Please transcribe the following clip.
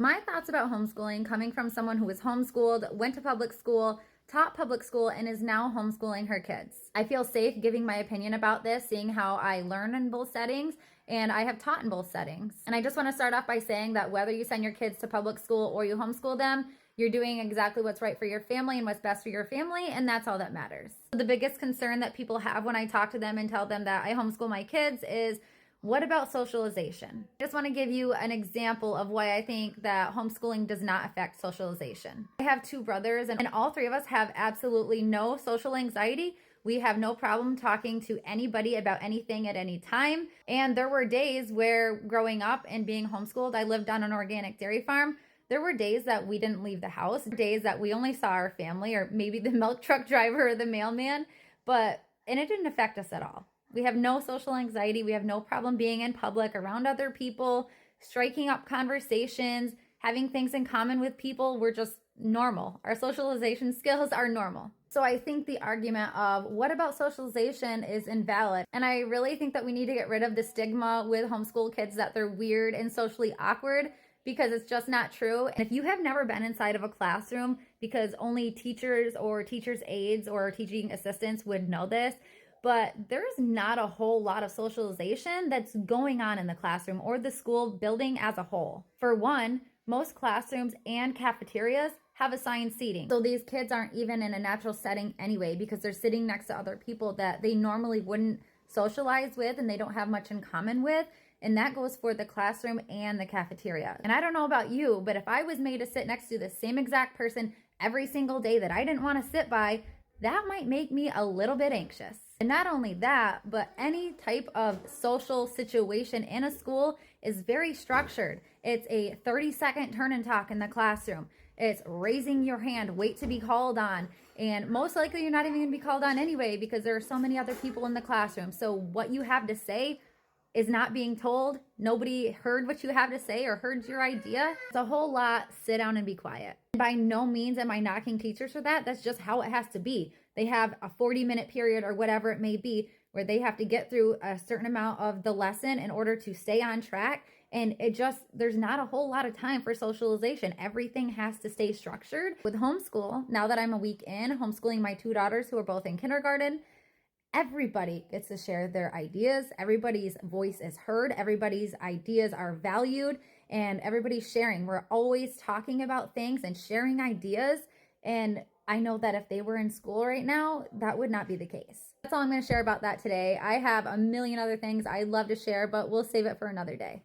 My thoughts about homeschooling, coming from someone who was homeschooled, went to public school, taught public school, and is now homeschooling her kids. I feel safe giving my opinion about this, seeing how I learn in both settings, and I have taught in both settings. And I just want to start off by saying that whether you send your kids to public school or you homeschool them, you're doing exactly what's right for your family and what's best for your family, and that's all that matters. The biggest concern that people have when I talk to them and tell them that I homeschool my kids is, what about socialization? I just want to give you an example of why I think that homeschooling does not affect socialization. I have two brothers, and all three of us have absolutely no social anxiety. We have no problem talking to anybody about anything at any time. And there were days where, growing up and being homeschooled, I lived on an organic dairy farm. There were days that we didn't leave the house, days that we only saw our family or maybe the milk truck driver or the mailman, and it didn't affect us at all. We have no social anxiety. We have no problem being in public around other people, striking up conversations, having things in common with people. We're just normal. Our socialization skills are normal. So I think the argument of what about socialization is invalid. And I really think that we need to get rid of the stigma with homeschool kids that they're weird and socially awkward, because it's just not true. And if you have never been inside of a classroom, because only teachers or teachers' aides or teaching assistants would know this, but there's not a whole lot of socialization that's going on in the classroom or the school building as a whole. For one, most classrooms and cafeterias have assigned seating. So these kids aren't even in a natural setting anyway, because they're sitting next to other people that they normally wouldn't socialize with and they don't have much in common with. And that goes for the classroom and the cafeteria. And I don't know about you, but if I was made to sit next to the same exact person every single day that I didn't want to sit by, that might make me a little bit anxious. And not only that, but any type of social situation in a school is very structured. It's a 30-second turn and talk in the classroom. It's raising your hand, wait to be called on. And most likely you're not even going to be called on anyway, because there are so many other people in the classroom. So what you have to say is not being told. Nobody heard what you have to say or heard your idea. It's a whole lot. Sit down and be quiet. By no means am I knocking teachers for that. That's just how it has to be. They have a 40-minute period or whatever it may be where they have to get through a certain amount of the lesson in order to stay on track. And there's not a whole lot of time for socialization. Everything has to stay structured. With homeschool, now that I'm a week in, homeschooling my two daughters who are both in kindergarten, everybody gets to share their ideas. Everybody's voice is heard. Everybody's ideas are valued, and everybody's sharing. We're always talking about things and sharing ideas. And I know that if they were in school right now, that would not be the case. That's all I'm going to share about that today. I have a million other things I'd love to share, but we'll save it for another day.